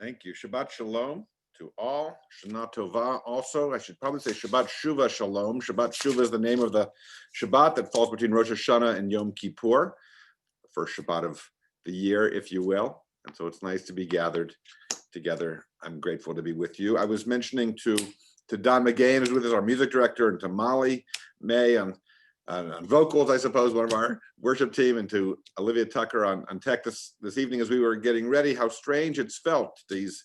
Thank you. Shabbat Shalom to all. Shana Tova also. I should probably say Shabbat Shuvah Shalom. Shabbat Shuvah is the name of the Shabbat that falls between Rosh Hashanah and Yom Kippur, the first Shabbat of the year, if you will. And so it's nice to be gathered together. I'm grateful to be with you. I was mentioning to Don McGain, who's with us, our music director, and to Molly May on vocals, I suppose, one of our worship team, and to Olivia Tucker on tech this evening as we were getting ready, how strange it's felt these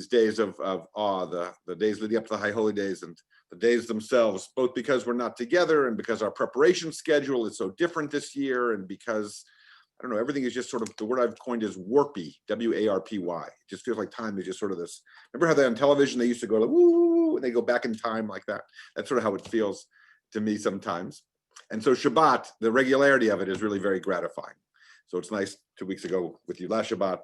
days of awe, the days leading up to the High Holy Days and the days themselves, both because we're not together and because our preparation schedule is so different this year, and because, I don't know, everything is just sort of, the word I've coined is warpy, W-A-R-P-Y. It just feels like time is just sort of this. Remember how they on television, they used to go like, woo, and they go back in time like that. That's sort of how it feels to me sometimes. And so Shabbat, the regularity of it is really very gratifying. So it's nice 2 weeks ago with you last Shabbat,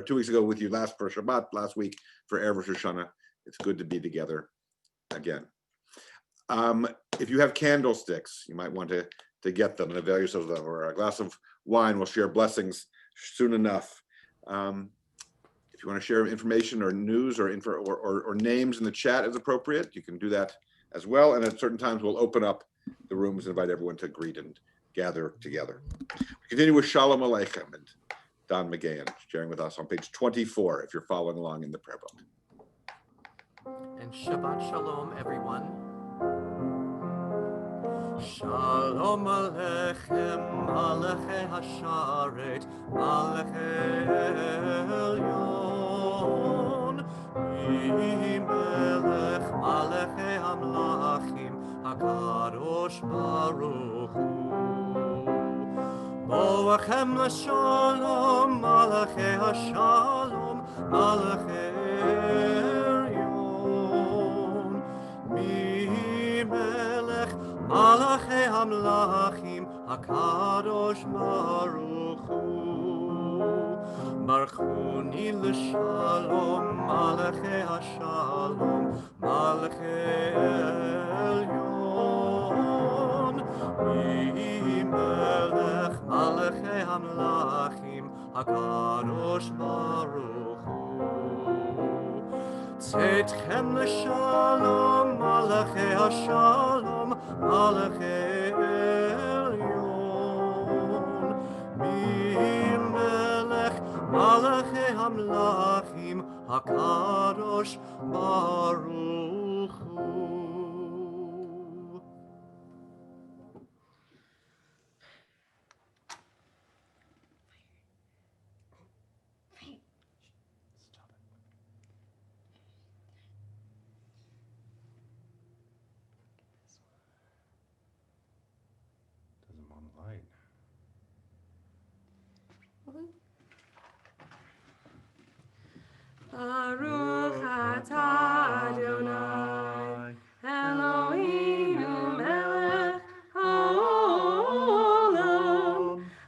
2 weeks ago with you last for Shabbat, last week for Erev Hashanah. It's good to be together again. If you have candlesticks, you might want to get them and avail yourselves of them, or a glass of wine. We'll share blessings soon enough. If you want to share information or news or info or names in the chat as appropriate, you can do that as well. And at certain times, we'll open up the rooms and invite everyone to greet and gather together. We continue with Shalom Aleichem and Don McGahan sharing with us on page 24, if you're following along in the prayer book. And Shabbat Shalom, everyone. Shalom Aleichem, Malachei Hasharet, Malachei Elyon, Melech, Malachei Hamlachim, HaKadosh Baruch Hu. Boachem l'shalom, Malachei Hashalom, Malachei Elyon, Melech, Malachei Hamlachim, HaKadosh Baruch Hu. Barchuni l'shalom, Malachei Hashalom, Malachei Elyon, Melech, Malachei Hamlachim, HaKadosh Baruch Hu. Tzedchem l'shalom, Malachei Hashalom, Malachei Elyon, Melech, Malachei Hamlachim, HaKadosh Baruch Hu. Baruch atah Adonai, Eloheinu melech haolam,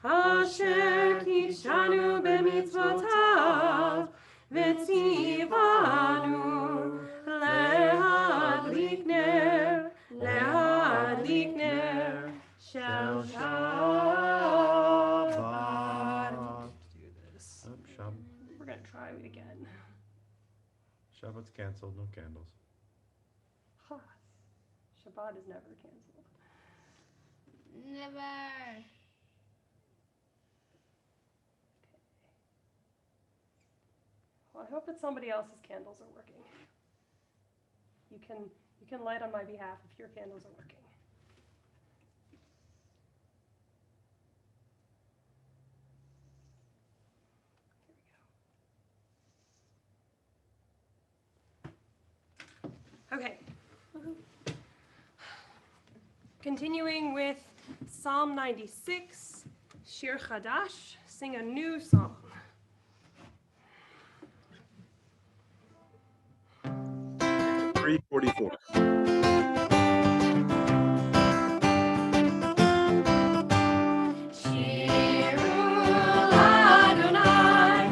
asher kidshanu b'mitzvotav, v'tzivanu lehadlik ner shel Shabbat. Do this. We're gonna try it again. Shabbat's canceled, no candles. Huh. Shabbat is never canceled. Never. Well, I hope that somebody else's candles are working. You can light on my behalf if your candles are working. Okay. Continuing with Psalm 96, Shir Chadash, sing a new song. .344. Adonai,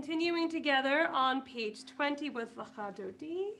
continuing together on page 20 with Lecha Dodi.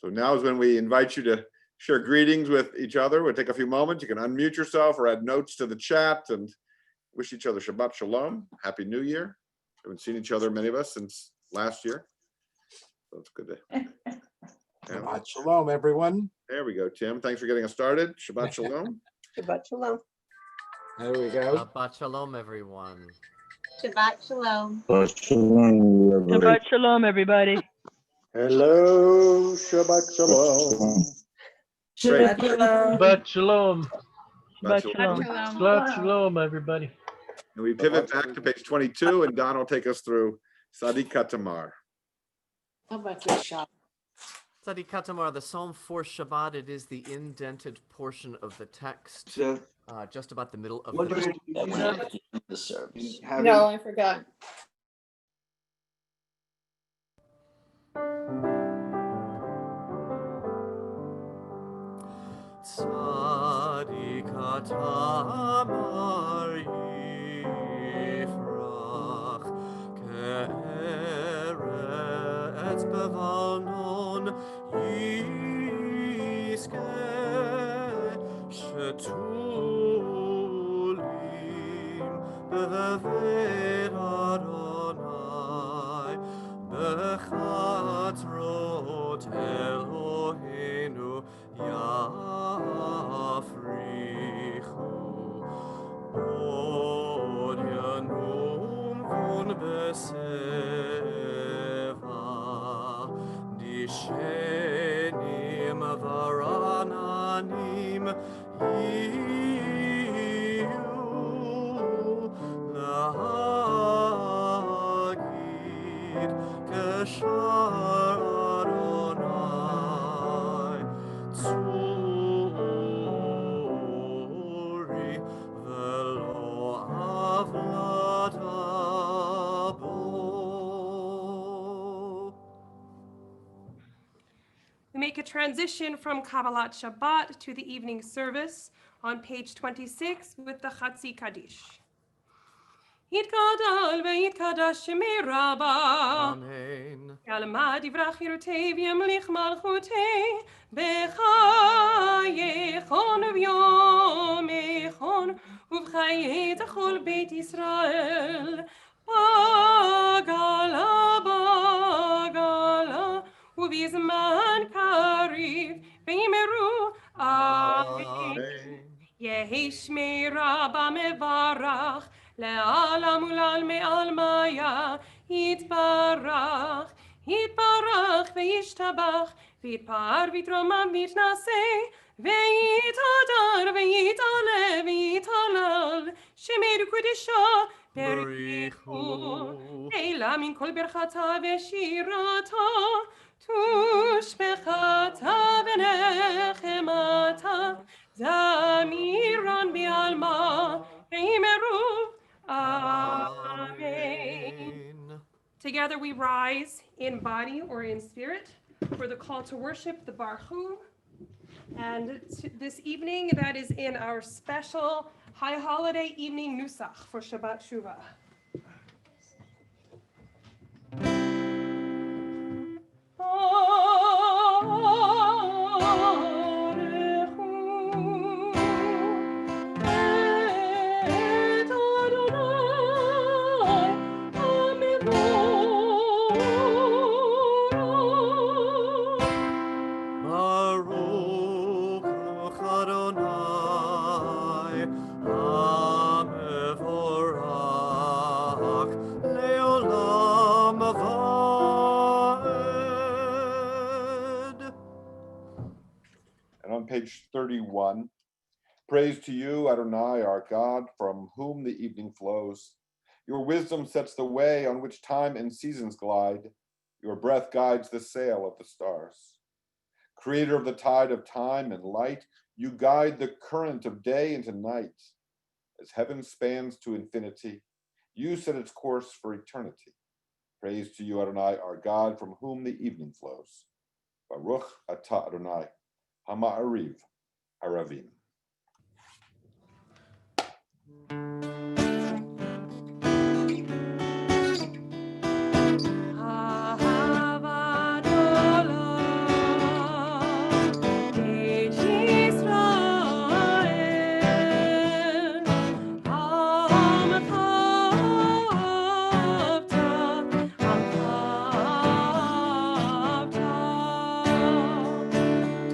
So now is when we invite you to share greetings with each other. We'll take a few moments. You can unmute yourself or add notes to the chat and wish each other Shabbat Shalom. Happy New Year. Haven't seen each other, many of us, since last year. So it's good to. Shabbat Shalom, everyone. There we go, Tim. Thanks for getting us started. Shabbat Shalom. Shabbat Shalom. There we go. Shabbat Shalom, everyone. Shabbat Shalom. Shabbat Shalom, everybody. Hello, Shabbat Shalom. Great. Shabbat Shalom. Shabbat Shabbat Shalom. Shalom. Shabbat Shalom, everybody. And we pivot back to page 22, and Don will take us through Sadi Katamar. Tzadi Katamar, the Psalm for Shabbat, it is the indented portion of the text, just about the middle of the service. No, I forgot. Tzadi Katamar Yifrach Ke'eretz Bevalnon Yiske Shetulim B'Veved Adonai B'chatzrot Eloheinu Yafrichu Od Yanum Kun Beseva Disheni varananim yiyu lahagid keshar Adonai tzuri velo avlatabo. We make a transition from Kabbalat Shabbat to the evening service on page 26 with the Chatzi Kaddish. Yitkadal ve'yitkadash shemei Rabbah. Amen. Yalmad yivrach yirutei v'yamlich malchutei b'chayechon v'yomechon uv'chayei tachol beit Yisrael bagala bagala ובזמן קריב ויאמרו אמן. יהי שמי רבה מברך לעולם ולעלמי עלמיה יתברך יתברך וישתבח ויתפאר ויתרומם ויתנשא ויתהדר ויתעלה ויתהלל שמי קודשו בריחו אלא מן כל ברכתה ושירתה תושבחתה ונחמתה זמירן בעלמא ויאמרו Amen. Together we rise in body or in spirit for the call to worship the Barchu. And this evening, that is in our special high holiday evening Nusach for Shabbat Shuvah. Page 31. Praise to you, Adonai, our God, from whom the evening flows. Your wisdom sets the way on which time and seasons glide. Your breath guides the sail of the stars. Creator of the tide of time and light, you guide the current of day into night. As heaven spans to infinity, you set its course for eternity. Praise to you, Adonai, our God, from whom the evening flows. Baruch atah Adonai. Hama'ariv, Aravim.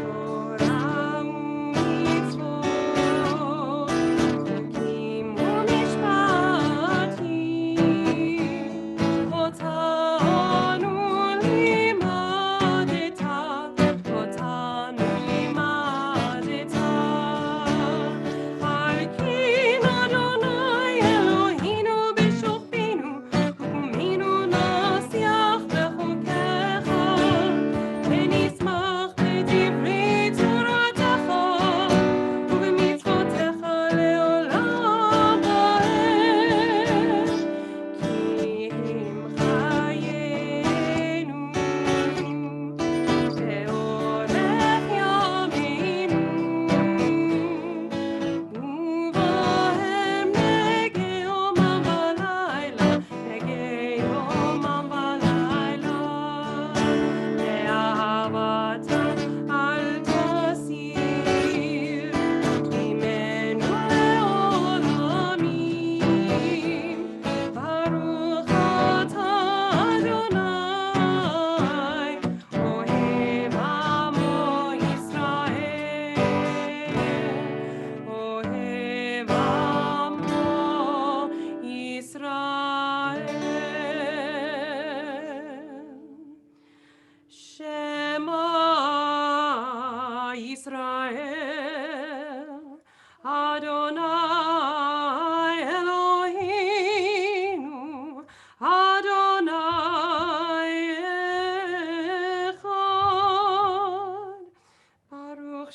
Torah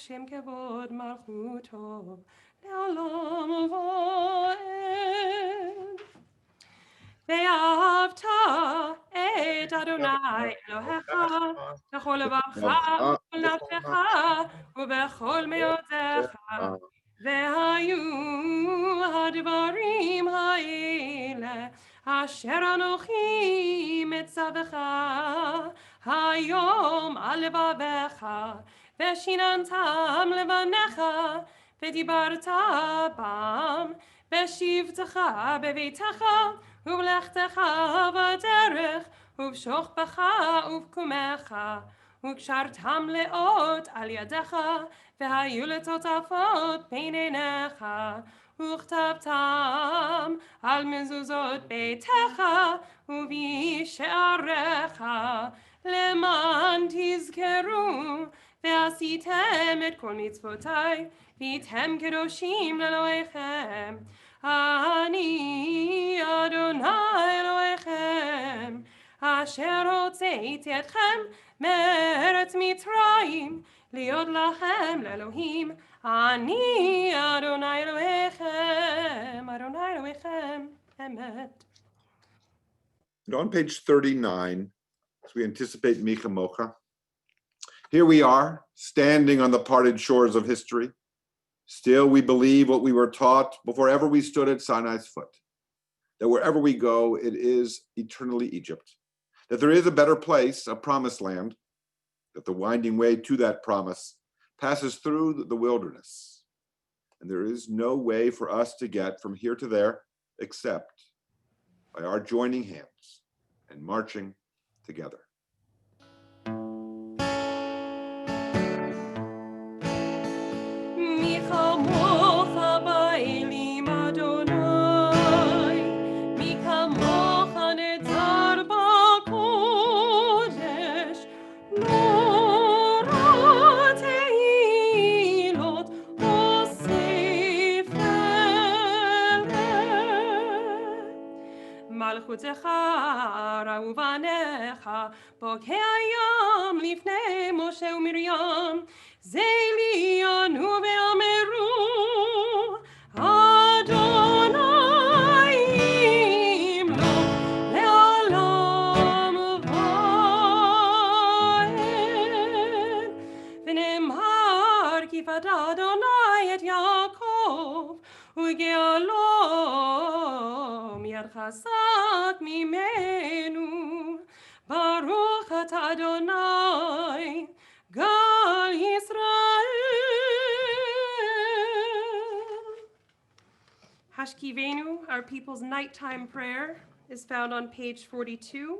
Hashem kevod malchuto le'olam va'ed. Ve'ahavta et Adonai Elohecha b'chol levacha u'b'chol nafshecha u'b'chol me'odecha. Ve'hayu hadvarim ha'ele asher anochi metzavecha hayom al levavecha ve'shinantam levanecha ve'dibarta bam ve'shivtecha beveitecha ובלכתך בדרך, ובשוכבך ובקומך, וקשרתם לאות על ידך, והיו לטוטפות בין עיניך, וכתבתם על מזוזות ביתך, ובשעריך, למען תזכרו, ועשיתם את כל מצוותיי, והייתם קדושים לאלוהיכם. אני אדוני אלוהיכם, אשר הוצאתי אתכם מארץ מצרים, להיות לכם לאלוהים. אני אדוני אלוהיכם, אדוני אלוהיכם, אמת. On page 39, as we anticipate Micha Mocha, here we are, standing on the parted shores of history. Still, we believe what we were taught before ever we stood at Sinai's foot, that wherever we go, it is eternally Egypt, that there is a better place, a promised land, that the winding way to that promise passes through the wilderness, and there is no way for us to get from here to there except by our joining hands and marching together. מלכותך ראו בניך, בוקע היום לפני משה ומרים, זה עליונו ואמרו, אדוני ימלוך לעולם ועד. ונאמר כי פדה אדוני את יעקב, וגאלו מיד חזק ממנו. ברוך אתה אדוני גל ישראל. Hashkivenu, our people's nighttime prayer, is found on page 42.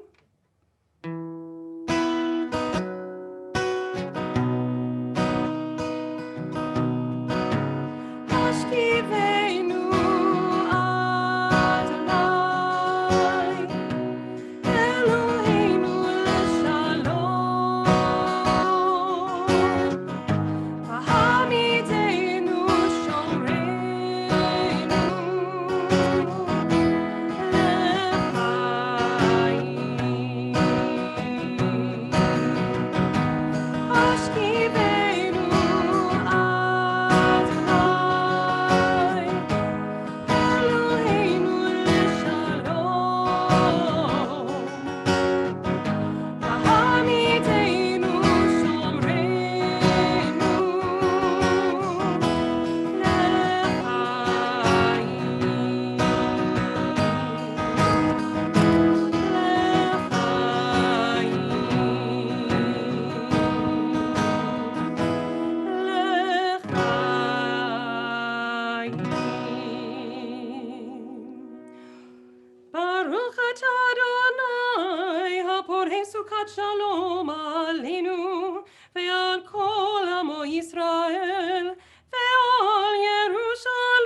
Hashkivenu Shalom aleinu ve'al kol amo Yisrael ve'al Yerushalayim.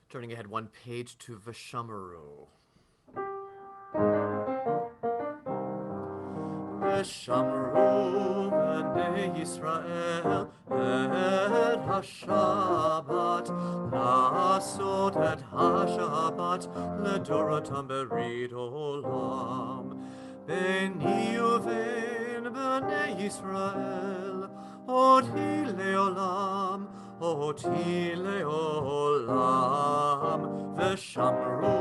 Turning ahead one page to V'shamru. V'shamru b'nei Yisrael et ha-Shabbat לעשות את השבת לדורותם ברית עולם. ביני ובין Yisrael, Oti leolam, Oti leolam, V'shamru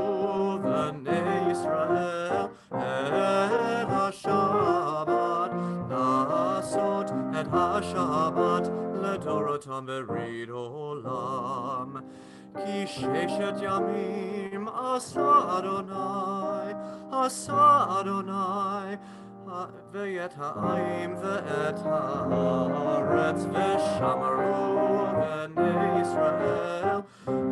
v'nei Yisrael, et ha-Shabbat, Lasot et ha-Shabbat, Ledorotam berid olam. Ki sheshet yamim asa Adonai, ve'et ha'ayim ve'et ha'aretz v'shamaru v'nei Yisrael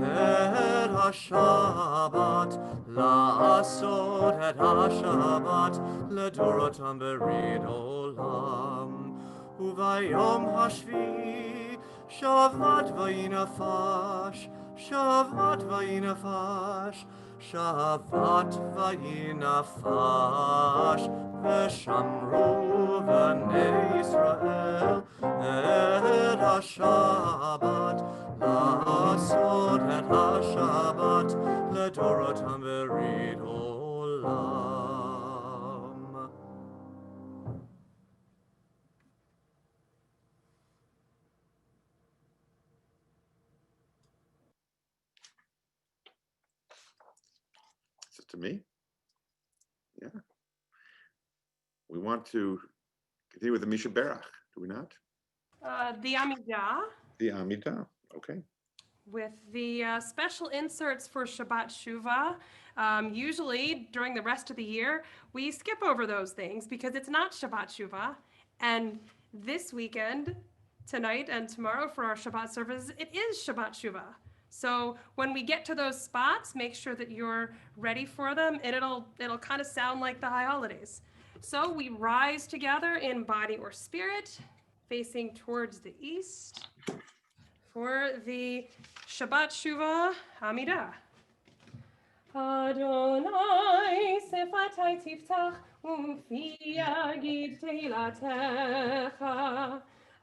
et ha-Shabbat la'asot et ha-Shabbat ledorotam berid olam. Uvayom hashvi Shabbat vayinafash, Shabbat vayinafash, Shabbat vayinafash, V'shamru v'nei Yisrael, et ha-Shabbat, la'asot et ha-Shabbat, ledorotam berid olam. Is it to me? Yeah. We want to continue with the Misha Berach, do we not? The Amidah, The Amidah, okay. with the special inserts for Shabbat Shuvah. Usually during the rest of the year, we skip over those things because it's not Shabbat Shuvah. And this weekend, tonight and tomorrow for our Shabbat service, it is Shabbat Shuvah. So when we get to those spots, make sure that you're ready for them, and it'll kind of sound like the high holidays. So we rise together in body or spirit, facing towards the east for the Shabbat Shuvah Amidah. Adonai sefatai tiftach ufi yagid teilatecha.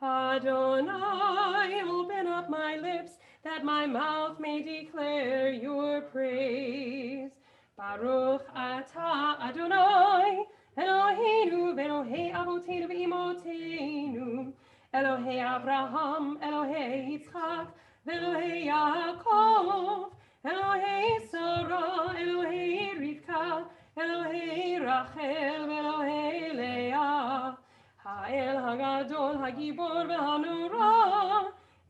Adonai, open up my lips that my mouth may declare your praise. Baruch atah Adonai, Eloheinu v'Elohei avoteinu v'imoteinu, Elohei Abraham, Elohei Yitzchak, v'Elohei Yaakov, Elohei Sarah, Elohei Rivka, Elohei Rachel, v'Elohei Leah. Ha'el hagadol hagibor v'hanura,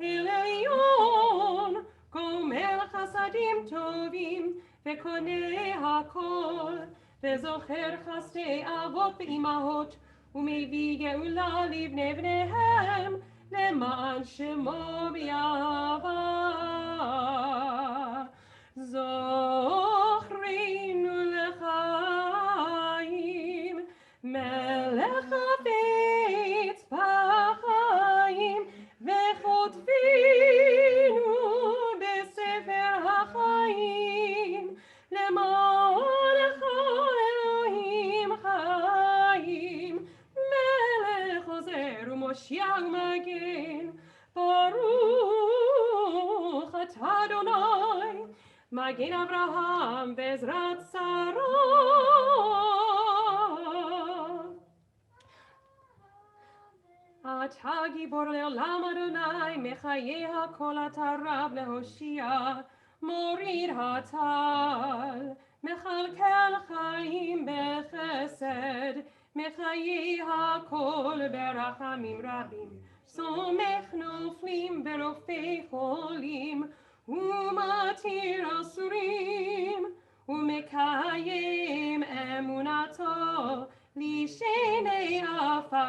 El Elyon, gomel chasadim tovim, v'konei hakol, v'zocher chasdei avot v'imahot, ומביא גאולה לבני בניהם, למען שמו ביעבר. זוכרינו לחיים, מלך חפץ בחיים, וכותבינו בספר החיים, למענך אלוהים חיים. מלך עוזר ומושיע ומגן, ברוך אתה אדוני, מגן אברהם בעזרת שרה. אתה גיבור לעולם אדוני, מחיי הכל אתה רב להושיע, מוריד הטל, מכלכל חיים בחסד, מחיי הכל ברחמים רבים, סומך נופלים ברופא חולים, ומתיר אסורים, ומקיים אמונתו לשני עפר.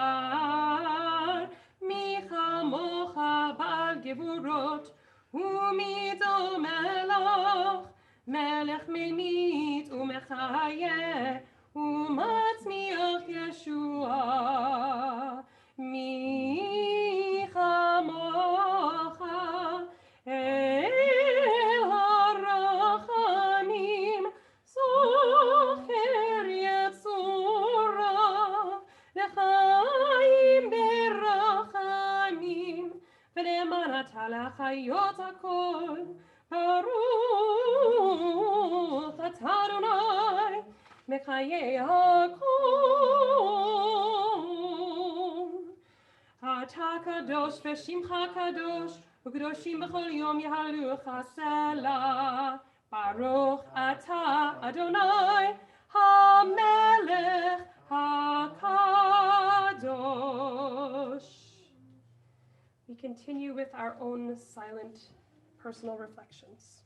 מי כמוך בעל גבורות, ומי דומה לך, מלך ממית ומחיה, ומצמיח ישועה. מי כמוך אל הרחמים, זוכר יצוריו, לחיים ברחמים, ולמען אתה לחיות הכל. ברוך אתה אדוני, מחיי הכל. אתה קדוש ושמך קדוש, וקדושים בכל יום יהללוך סלה. ברוך אתה אדוני המלך הקדוש. We continue with our own silent personal reflections.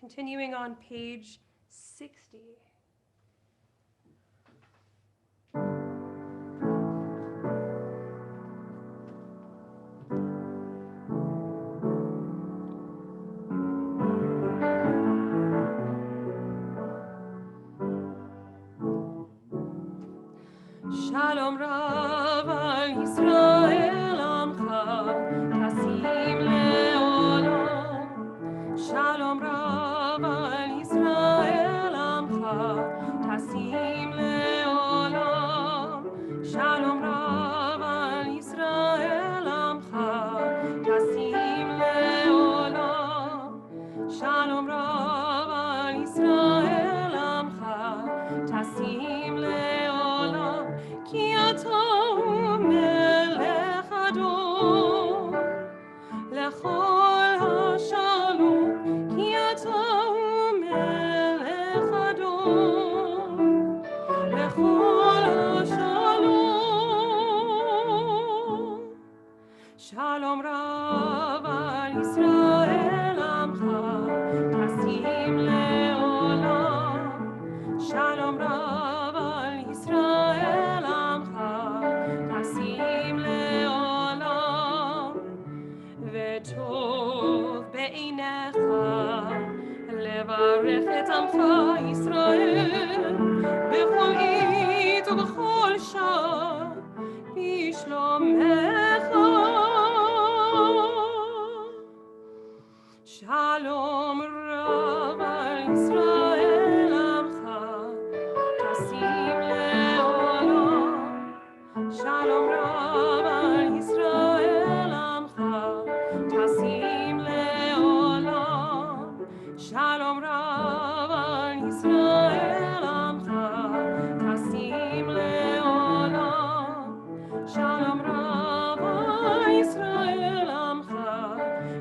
Continuing on page 60. Shalom Rav al Yisrael Amcha Tasim Leolam. Shalom Rav al Yisrael Amcha Tasim Leolam. Shalom Rav al Yisrael Amcha Tasim Leolam. Shalom Rav al Yisrael Amcha Tasim Leolam. Ki ata melech adon lechol hashalom. Ki ata melech adon lechol hashalom. Shalom Rav al Yisrael Amcha Tasim Leolam. Shalom Rav al Yisrael Amcha Tasim Leolam. V'tov be'einecha levarech et Amcha Yisrael b'chol עת ובכל שעה בשלומך. Shalom Rav al Yisrael Amcha Tasim Leolam. Shalom Rav al Yisrael Amcha Tasim Leolam. Shalom Rav al Yisrael Amcha Tasim Leolam. Shalom Rav al Yisrael Amcha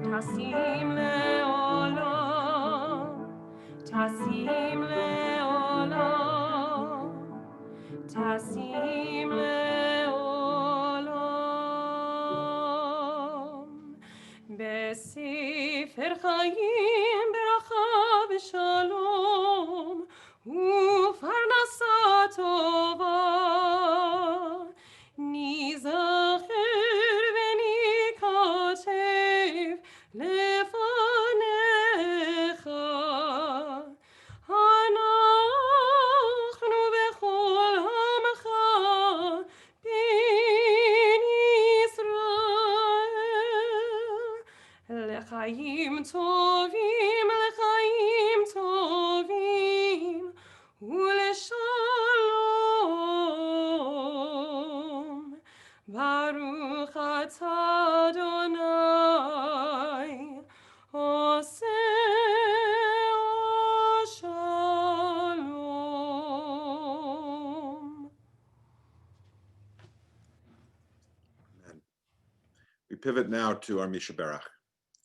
Tasim Leolam. Tasim Leolam. Tasim Leolam. Besefer Chaim beracha v'shalom u'farnasa tova nizacher v'nikatev lefanecha. אנחנו בכל עמך בין ישראל לחיים טובים, לחיים טובים ולשלום. ברוך אתה אדוני עושה Shalom. We pivot now to our Mishaberach.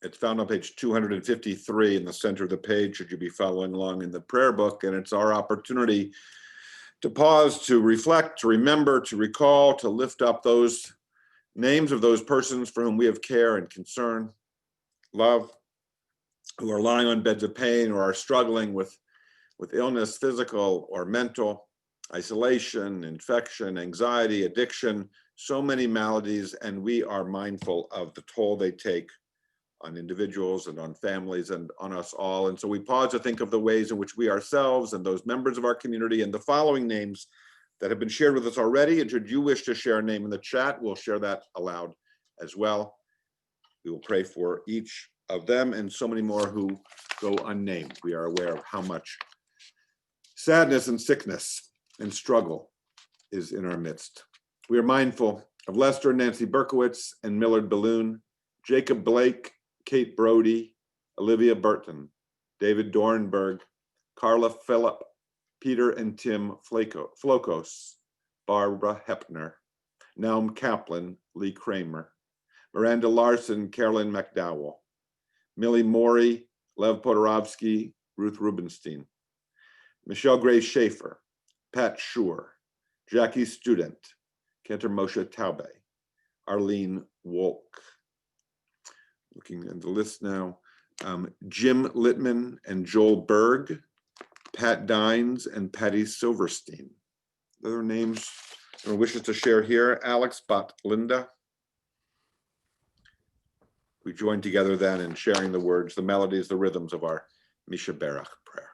It's found on page 253 in the center of the page, should you be following along in the prayer book, and it's our opportunity to pause, to reflect, to remember, to recall, to lift up those names of those persons for whom we have care and concern, love, who are lying on beds of pain or are struggling with illness, physical or mental, isolation, infection, anxiety, addiction, so many maladies, and we are mindful of the toll they take on individuals and on families and on us all. And so we pause to think of the ways in which we ourselves and those members of our community and the following names that have been shared with us already. And should you wish to share a name in the chat, we'll share that aloud as well. We will pray for each of them and so many more who go unnamed. We are aware of how much sadness and sickness and struggle is in our midst. We are mindful of Lester and Nancy Berkowitz and Millard Balloon, Jacob Blake, Kate Brody, Olivia Burton, David Dornberg, Carla Phillip, Peter and Tim Flokos, Barbara Hepner, Naum Kaplan, Lee Kramer, Miranda Larson, Carolyn McDowell, Millie Morey, Lev Podorovsky, Ruth Rubenstein, Michelle Grace Schaefer, Pat Schur, Jackie Student, Cantor Moshe Taube, Arlene Wolk. Looking at the list now, Jim Littman and Joel Berg, Pat Dines and Patty Silverstein. Other names or wishes to share here, Alex Bat Linda. We join together then in sharing the words, the melodies, the rhythms of our Misha Berach prayer.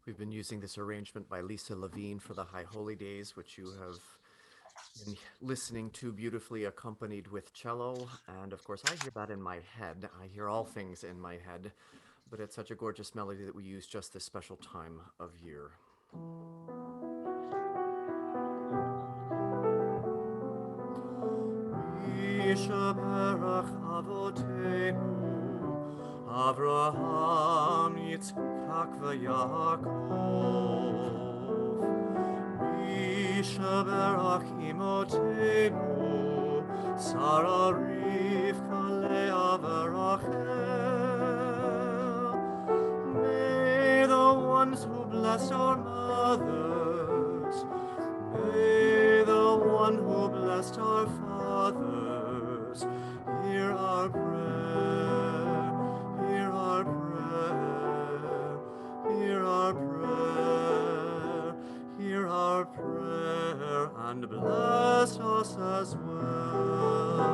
We've been using this arrangement by Lisa Levine for the High Holy Days, which you have been listening to beautifully accompanied with cello. And of course, I hear that in my head. I hear all things in my head, but it's such a gorgeous melody that we use just this special time of year. Yishaberach Avotenu, Avraham, Yitzchak, v'Yaakov. Yishaberach Imotenu, Sarah, Rivka, Leah, v'Rachel. May the ones who bless our mothers, may the one who blessed our fathers, hear our prayer, hear our prayer, hear our prayer, hear our prayer, and bless us as well.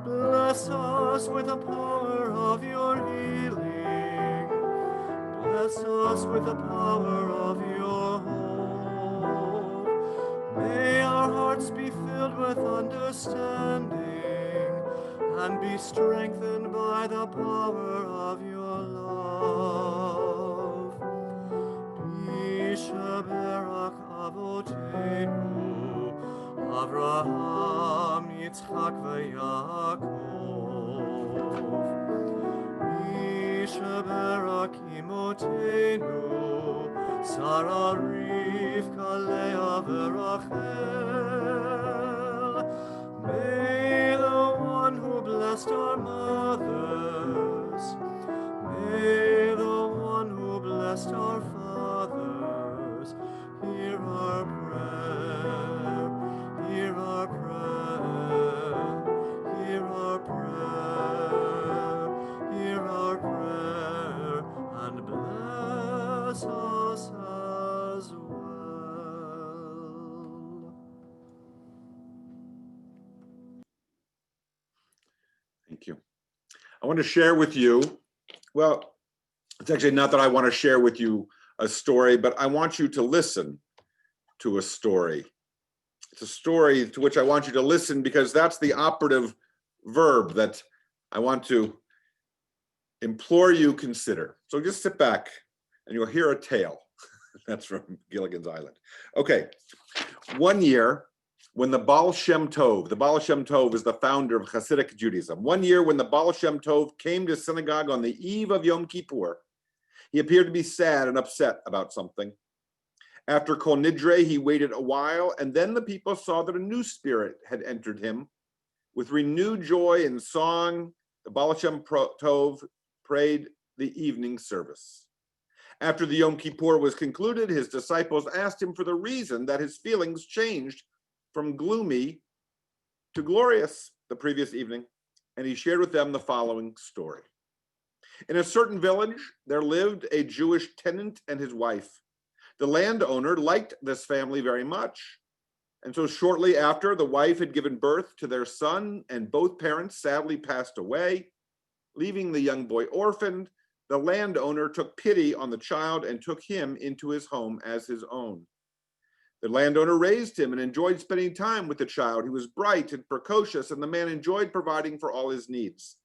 Bless us with the power of your healing. Bless us with the power of your hope. May our hearts be filled with understanding and be strengthened by the power of your love. Yishaberach Avotenu, Avraham, Yitzchak, v'Yaakov. Yishaberach Imotenu, Sarah, Rivka, Leah, v'Rachel. May the one who blessed our mothers, may the one who blessed our fathers, hear our prayer, hear our prayer, hear our prayer, hear our prayer, and bless us as well. Thank you. I want to share with you, well, it's actually not that I want to share with you a story, but I want you to listen to a story. It's a story to which I want you to listen because that's the operative verb that I want to implore you consider. So just sit back and you'll hear a tale. That's from Gilligan's Island. Okay, one year when the Baal Shem Tov is the founder of Hasidic Judaism. One year when the Baal Shem Tov came to synagogue on the eve of Yom Kippur, he appeared to be sad and upset about something. After Kol Nidre, he waited a while, and then the people saw that a new spirit had entered him. With renewed joy and song, the Baal Shem Tov prayed the evening service. After the Yom Kippur was concluded, his disciples asked him for the reason that his feelings changed from gloomy to glorious. the previous evening, and he shared with them the following story. In a certain village, there lived a Jewish tenant and his wife. The landowner liked this family very much. And so shortly after, the wife had given birth to their son, and both parents sadly passed away. Leaving the young boy orphaned, the landowner took pity on the child and took him into his home as his own. The landowner raised him and enjoyed spending time with the child. He was bright and precocious, and the man enjoyed providing for all his needs.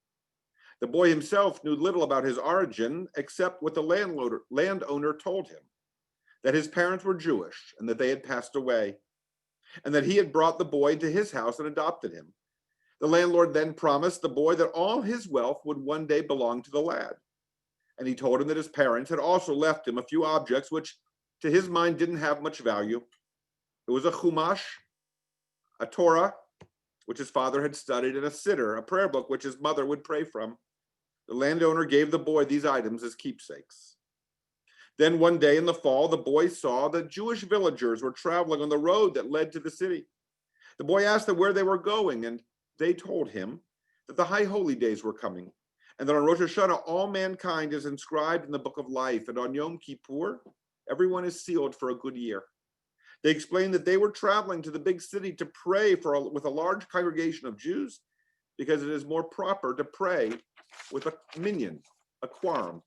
The boy himself knew little about his origin, except what the landowner told him, that his parents were Jewish and that they had passed away, and that he had brought the boy to his house and adopted him. The landlord then promised the boy that all his wealth would one day belong to the lad. And he told him that his parents had also left him a few objects which, to his mind, didn't have much value. It was a chumash, a Torah, which his father had studied, and a siddur, a prayer book which his mother would pray from. The landowner gave the boy these items as keepsakes. Then one day in the fall, the boy saw that Jewish villagers were traveling on the road that led to the city. The boy asked them where they were going, and they told him that the high holy days were coming, and that on Rosh Hashanah all mankind is inscribed in the book of life, and on Yom Kippur everyone is sealed for a good year. They explained that they were traveling to the big city to pray with a large congregation of Jews, because it is more proper to pray with a minyan, a quorum.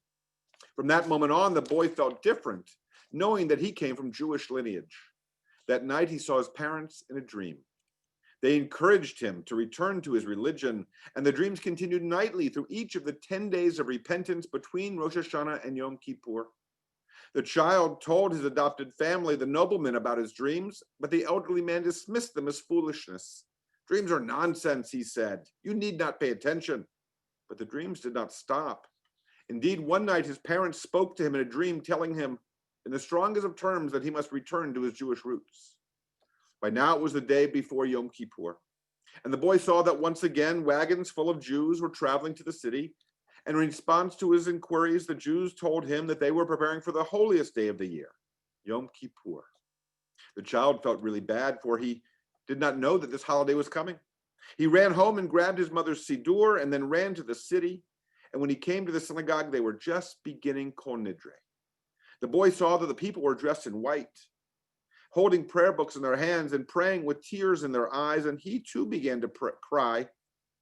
From that moment on, the boy felt different, knowing that he came from Jewish lineage. That night, he saw his parents in a dream. They encouraged him to return to his religion, and the dreams continued nightly through each of the 10 days of repentance between Rosh Hashanah and Yom Kippur. The child told his adopted family, the nobleman, about his dreams, but the elderly man dismissed them as foolishness. Dreams are nonsense, he said. You need not pay attention. But the dreams did not stop. Indeed, one night his parents spoke to him in a dream, telling him in the strongest of terms that he must return to his Jewish roots. By now it was the day before Yom Kippur, and the boy saw that once again wagons full of Jews were traveling to the city, and in response to his inquiries, the Jews told him that they were preparing for the holiest day of the year, Yom Kippur. The child felt really bad, for he did not know that this holiday was coming. He ran home and grabbed his mother's siddur and then ran to the city. And when he came to the synagogue, they were just beginning Kol Nidre. The boy saw that the people were dressed in white, holding prayer books in their hands and praying with tears in their eyes. And he too began to cry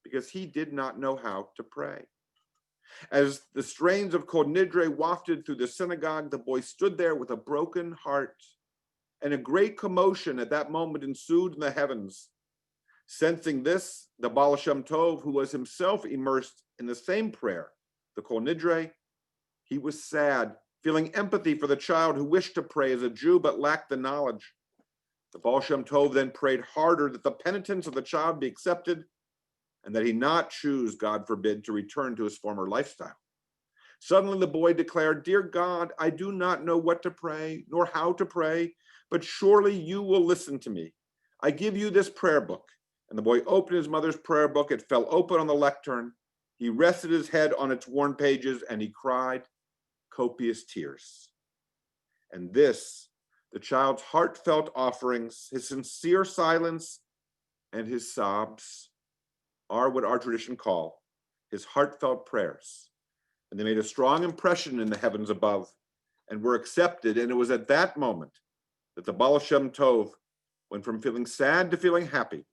because he did not know how to pray. As the strains of Kol Nidre wafted through the synagogue, the boy stood there with a broken heart, and a great commotion at that moment ensued in the heavens. Sensing this, the Baal Shem Tov, who was himself immersed in the same prayer, the Kol Nidre, he was sad, feeling empathy for the child who wished to pray as a Jew but lacked the knowledge. The Baal Shem Tov then prayed harder that the penitence of the child be accepted and that he not choose, God forbid, to return to his former lifestyle. Suddenly the boy declared, "Dear God, I do not know what to pray nor how to pray, but surely you will listen to me. I give you this prayer book." And the boy opened his mother's prayer book. It fell open on the lectern. He rested his head on its worn pages and he cried copious tears. And this, the child's heartfelt offerings, his sincere silence, and his sobs are what our tradition call his heartfelt prayers. And they made a strong impression in the heavens above and were accepted. And it was at that moment that the Baal Shem Tov went from feeling sad to feeling happy,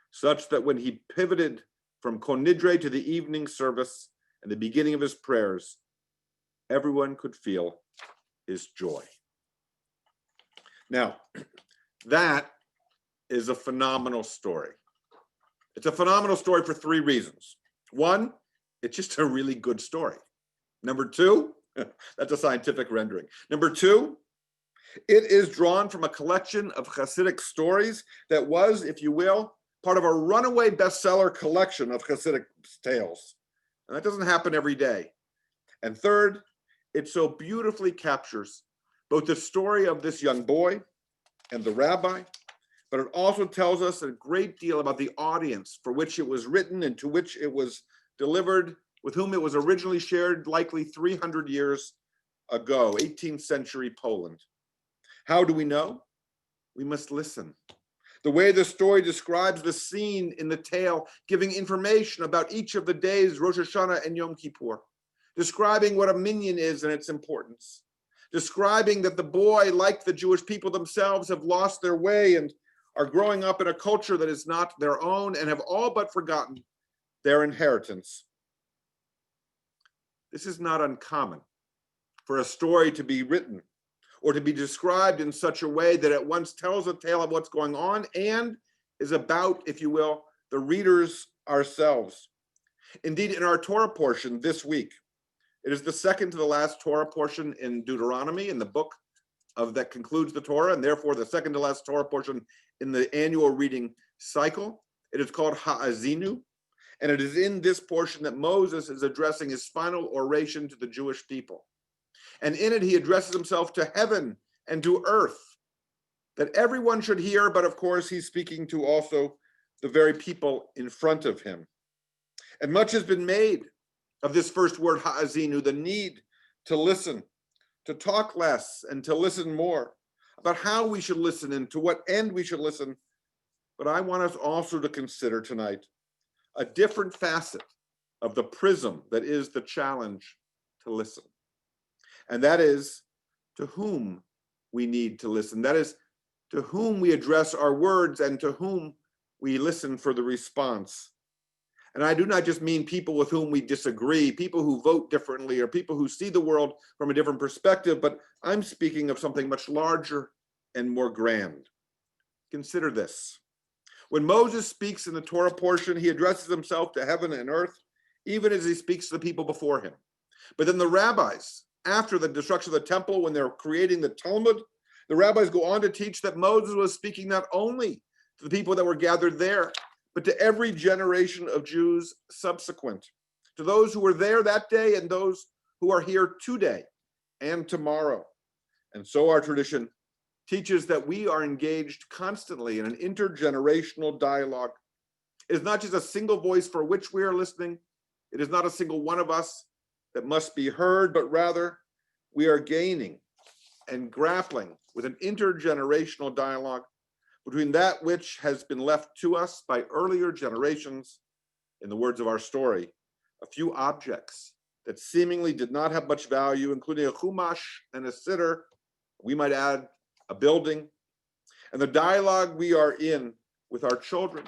such that when he pivoted from Kol Nidre to the evening service and the beginning of his prayers, everyone could feel his joy. Now, that is a phenomenal story. It's a phenomenal story for three reasons. One, it's just a really good story. Number two, that's a scientific rendering. Number two, it is drawn from a collection of Hasidic stories that was, if you will, part of a runaway bestseller collection of Hasidic tales. And that doesn't happen every day. And third, it so beautifully captures both the story of this young boy and the rabbi, but it also tells us a great deal about the audience for which it was written and to which it was delivered, with whom it was originally shared likely 300 years ago, 18th century Poland. How do we know? We must listen. The way the story describes the scene in the tale, giving information about each of the days, Rosh Hashanah and Yom Kippur, describing what a minyan is and its importance, describing that the boy, like the Jewish people themselves, have lost their way and are growing up in a culture that is not their own and have all but forgotten their inheritance. This is not uncommon for a story to be written or to be described in such a way that it once tells a tale of what's going on and is about, if you will, the readers ourselves. Indeed, in our Torah portion this week, it is the second to the last Torah portion in Deuteronomy, in the book that concludes the Torah, and therefore the second to last Torah portion in the annual reading cycle. It is called Ha'azinu, and it is in this portion that Moses is addressing his final oration to the Jewish people. And in it, he addresses himself to heaven and to earth, that everyone should hear, but of course, he's speaking to also the very people in front of him. And much has been made of this first word, ha'azinu, the need to listen, to talk less and to listen more, about how we should listen and to what end we should listen. But I want us also to consider tonight a different facet of the prism that is the challenge to listen. And that is to whom we need to listen. That is to whom we address our words and to whom we listen for the response. And I do not just mean people with whom we disagree, people who vote differently or people who see the world from a different perspective, but I'm speaking of something much larger and more grand. Consider this. When Moses speaks in the Torah portion, he addresses himself to heaven and earth, even as he speaks to the people before him. But then the rabbis, after the destruction of the temple, when they're creating the Talmud, the rabbis go on to teach that Moses was speaking not only to the people that were gathered there, but to every generation of Jews subsequent, to those who were there that day and those who are here today and tomorrow. And so our tradition teaches that we are engaged constantly in an intergenerational dialogue. It is not just a single voice for which we are listening. It is not a single one of us that must be heard, but rather we are gaining and grappling with an intergenerational dialogue between that which has been left to us by earlier generations, in the words of our story, a few objects that seemingly did not have much value, including a chumash and a siddur, we might add a building, and the dialogue we are in with our children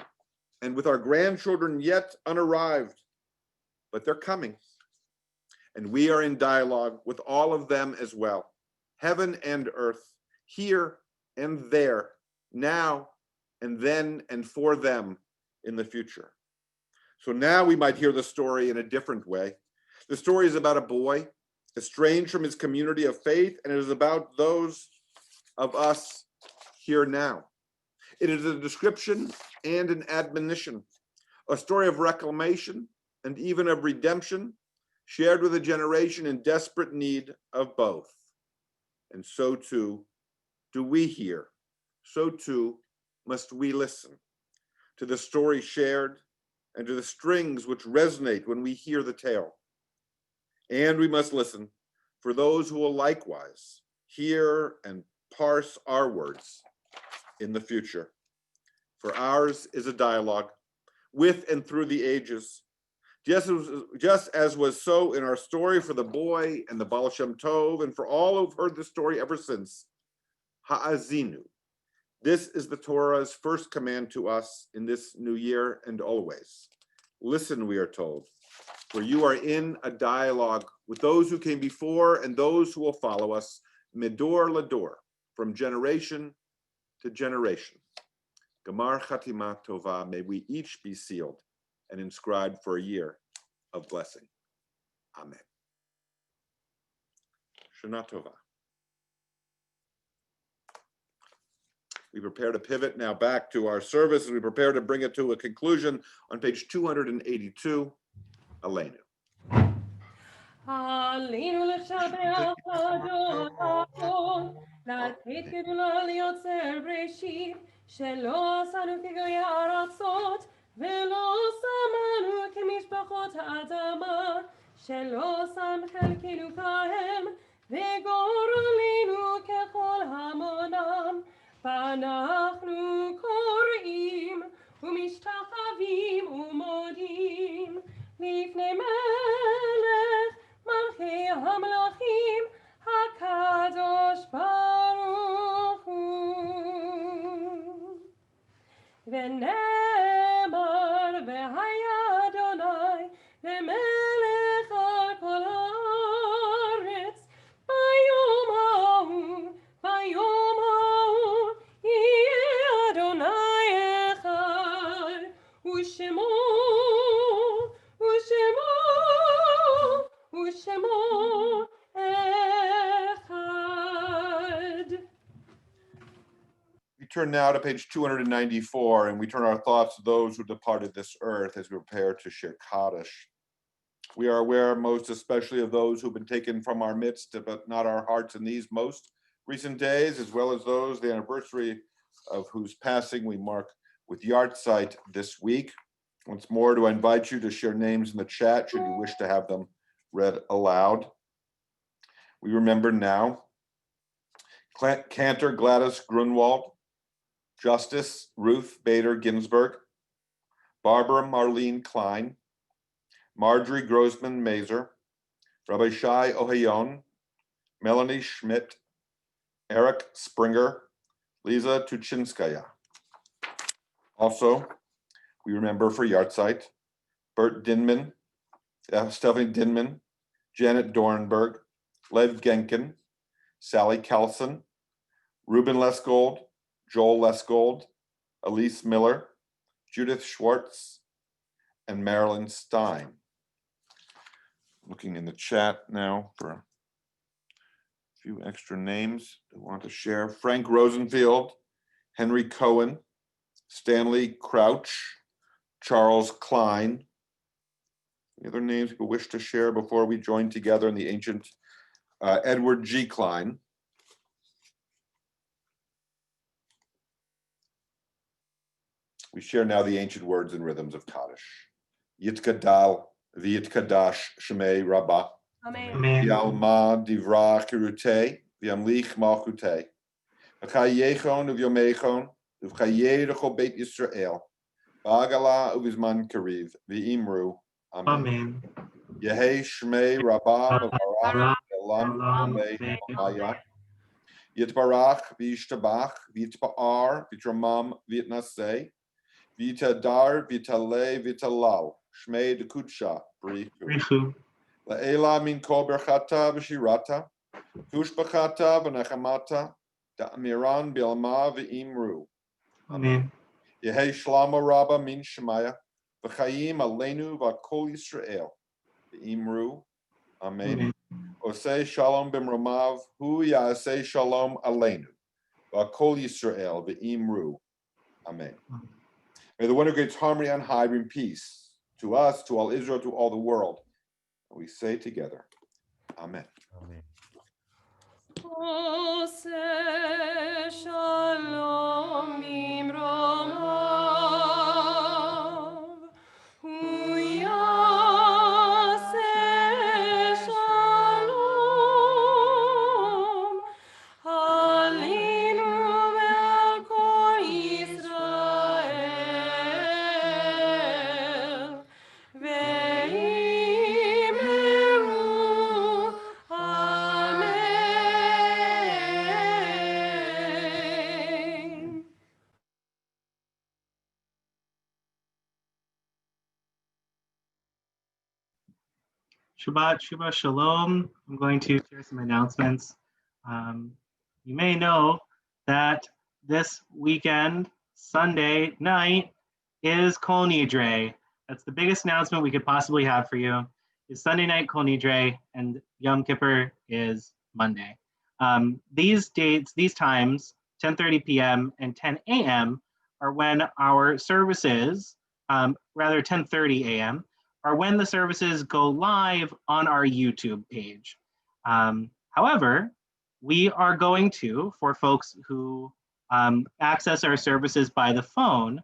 and with our grandchildren yet unarrived, but they're coming. And we are in dialogue with all of them as well, heaven and earth, here and there, now and then and for them in the future. So now we might hear the story in a different way. The story is about a boy estranged from his community of faith, and it is about those of us here now. It is a description and an admonition, a story of reclamation and even of redemption, shared with a generation in desperate need of both. And so too do we hear. So too must we listen to the story shared and to the strings which resonate when we hear the tale. And we must listen for those who will likewise hear and parse our words in the future. For ours is a dialogue with and through the ages, just as was so in our story for the boy and the Baal Shem Tov, and for all who've heard the story ever since. Ha'azinu. This is the Torah's first command to us in this new year and always. Listen, we are told, for you are in a dialogue with those who came before and those who will follow us, midor lador, from generation to generation. Gamar Chatima Tova, may we each be sealed and inscribed for a year of blessing. Amen. Shana Tova. We prepare to pivot now back to our service as we prepare to bring it to a conclusion on page 282. Aleinu. עלינו לשבח אדון, לתת גדולה ליוצר בראשית, שלא עשנו כגויי הארצות, ולא שמנו כמשפחות האדמה, שלא שם חלקנו כהם, וגורלנו ככל המונם, ואנחנו קוראים ומשתחווים ומודים לפני מלך מלכי המלכים הקדוש ברוך הוא. ונאמר והיה אדוני למלך על כל הארץ ביום ההוא יהיה אדוני אחד ושמו אחד. We turn now to page 294, and we turn our thoughts to those who departed this earth as we prepare to share Kaddish. We are aware most especially of those who've been taken from our midst, but not our hearts in these most recent days, as well as those, the anniversary of whose passing we mark with Yahrzeit this week. Once more, do I invite you to share names in the chat should you wish to have them read aloud. We remember now Cantor Gladys Grunwald, Justice Ruth Bader Ginsburg, Barbara Marlene Klein, Marjorie Grossman Mazer, Rabbi Shai Ohayon, Melanie Schmidt, Eric Springer, Lisa Tuchinskaya. Also, we remember for Yahrzeit, Bert Dinman, Stephanie Dinman, Janet Dornberg, Lev Genkin, Sally Kelson, Ruben Leskold, Joel Leskold, Elise Miller, Judith Schwartz, and Marilyn Stein. Looking in the chat now for a few extra names I want to share. Frank Rosenfield, Henry Cohen, Stanley Crouch, Charles Klein. Any other names people wish to share before we join together in the ancient Edward G. Klein. We share now the ancient words and rhythms of Kaddish. Yitkadal v'yitkadash shemei rabbah. Amen. Yalma divra kirutei v'yamlich malchutei. V'chayechon uv'yomechon uv'chayerechol beit Yisrael. V'agala uvizman kariv v'imru. Amen. Yehei shmei rabbah v'barach elam v'mei maya. Yitbarach v'yishtabach v'yitba'ar v'yitramam v'yitnaseh. Vitadar, vitale, vitalal. Shmei de kutsha, brichu. La'ela min kol berchata v'shirata. Kushbachata v'nechamata. Da'amiran bilma v'imru. Amen. Yehei shlama rabba min shemaya. V'chayim aleinu v'kol Yisrael. V'imru. Amen. Osei shalom b'mromav. Hu ya'asei shalom aleinu. V'kol Yisrael. V'imru. Amen. May the one who creates harmony on high bring peace to us, to all Israel, to all the world. And we say together, Amen. Amen. Oseh shalom bimromav, hu yaseh shalom, aleinu ve'al kol Yisrael, ve'imru. Amen. Shabbat Shuvah Shalom. I'm going to share some announcements. You may know that this weekend, Sunday night, is Kol Nidre. That's the biggest announcement we could possibly have for you. Is Sunday night Kol Nidre, and Yom Kippur is Monday. These dates, these times, 10:30 p.m. and 10 a.m. are when our services, rather 10:30 a.m., are when the services go live on our YouTube page. However, we are going to, for folks who access our services by the phone,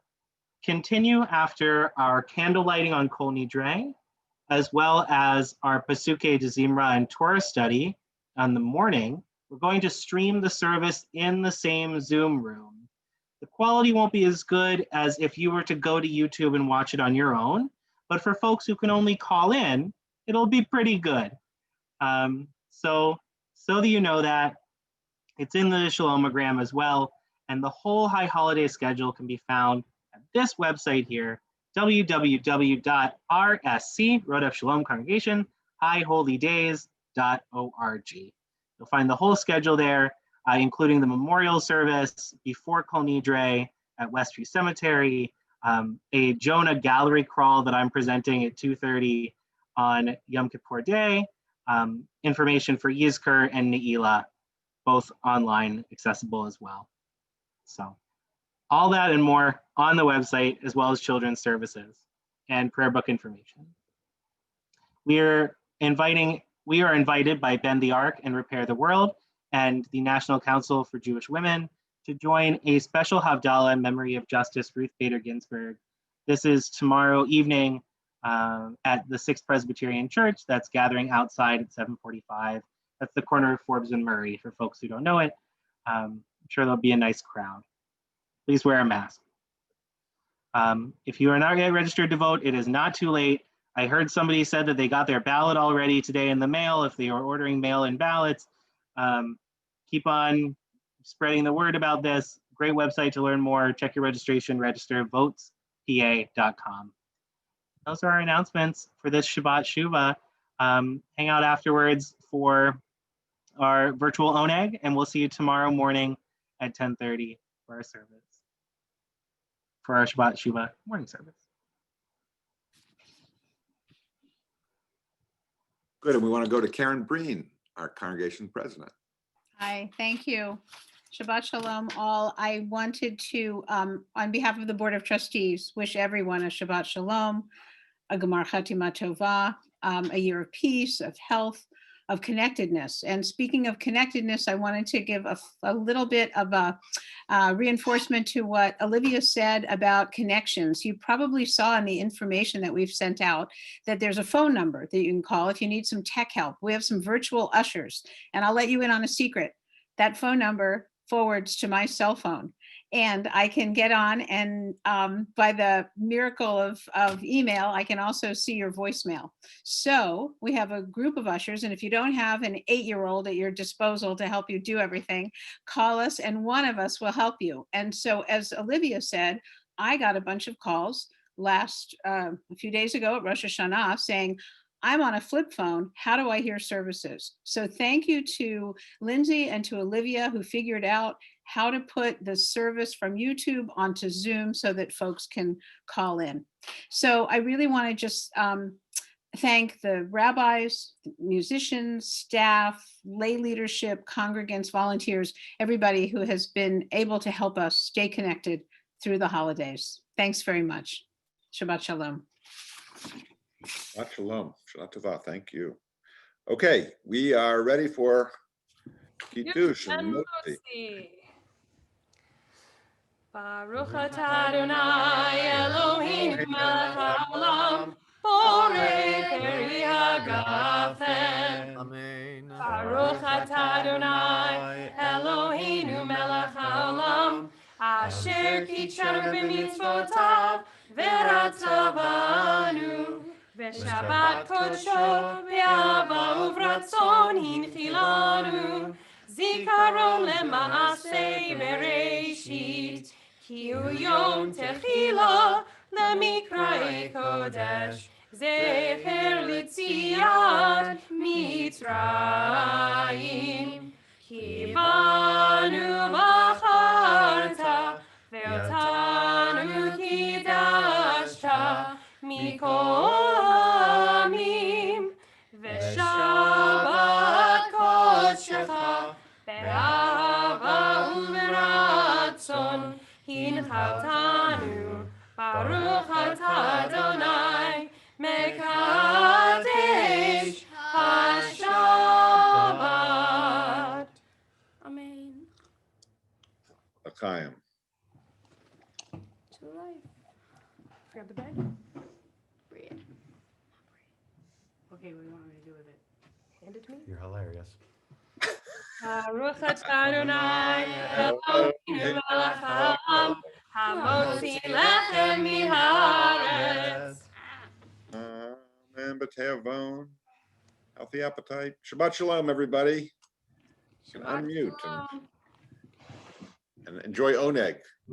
continue after our candle lighting on Kol Nidre, as well as our Pasukei de Zimra and Torah study on the morning. We're going to stream the service in the same Zoom room. The quality won't be as good as if you were to go to YouTube and watch it on your own, but for folks who can only call in, it'll be pretty good. So that you know that, it's in the Shalomogram as well, and the whole high holiday schedule can be found at this website here, www.rsc, Rodef Shalom Congregation, highholydays.org. You'll find the whole schedule there, including the memorial service before Kol Nidre at Westtree Cemetery, a Jonah gallery crawl that I'm presenting at 2:30 on Yom Kippur Day, information for Yizkor and Ne'ilah, both online accessible as well. So all that and more on the website, as well as children's services and prayer book information. We are invited by Bend the Ark and Repair the World and the National Council for Jewish Women to join a special Havdalah in memory of Justice Ruth Bader Ginsburg. This is tomorrow evening at the 6th Presbyterian Church. That's gathering outside at 7:45. That's the corner of Forbes and Murray for folks who don't know it. I'm sure there'll be a nice crowd. Please wear a mask. If you are not yet registered to vote, it is not too late. I heard somebody said that they got their ballot already today in the mail if they are ordering mail-in ballots. Keep on spreading the word about this. Great website to learn more. Check your registration, register, votespa.com. Those are our announcements for this Shabbat Shuvah. Hang out afterwards for our virtual oneg, and we'll see you tomorrow morning at 10:30 for our service, for our Shabbat Shuvah morning service. Good, and we want to go to Karen Breen, our congregation president. Hi, thank you. Shabbat Shalom all. I wanted to, on behalf of the Board of Trustees, wish everyone a Shabbat Shalom, a Gemar Chatima Tova, a year of peace, of health, of connectedness. And speaking of connectedness, I wanted to give a little bit of a reinforcement to what Olivia said about connections. You probably saw in the information that we've sent out that there's a phone number that you can call if you need some tech help. We have some virtual ushers, and I'll let you in on a secret. That phone number forwards to my cell phone. And I can get on, and by the miracle of email, I can also see your voicemail. So we have a group of ushers, and if you don't have an 8-year-old at your disposal to help you do everything, call us and one of us will help you. And so as Olivia said, I got a bunch of calls a few days ago at Rosh Hashanah saying, I'm on a flip phone. How do I hear services? So thank you to Lindsay and to Olivia who figured out how to put the service from YouTube onto Zoom so that folks can call in. So I really want to just thank the rabbis, musicians, staff, lay leadership, congregants, volunteers, everybody who has been able to help us stay connected through the holidays. Thanks very much. Shabbat Shalom. Shabbat Shalom. Shabbat Tova. Thank you. Okay, we are ready for Kiddush and Motzi. Baruch atah Adonai Eloheinu melech haolam, borei peri hagafen. Amen. Baruch atah Adonai Eloheinu melech haolam, asher kitshanu b'mitzvotav v'ratzah banu. V'shabbat kodsho be'ahava uvratzon hinchilanu. Zikaron lema'aseh bereshit, ki hu yom techila lemikra'ei kodesh, zecher litziat Mitzrayim. Ki banu bacharta, ve'otanu kidashta, mikol amim, v'shabbat kodshecha, be'ahava u'beratzon hinchaltanu. Baruch atah Adonai mekadesh haShabbat. Amen. L'chaim. To life. Grab the bag. Okay, what do you want me to do with it? Hand it to me? You're hilarious. Baruch atah Adonai Eloheinu melech haolam, Tehavon. Healthy appetite. Shabbat Shalom, everybody. You can Shabbat unmute shalom. and enjoy oneg.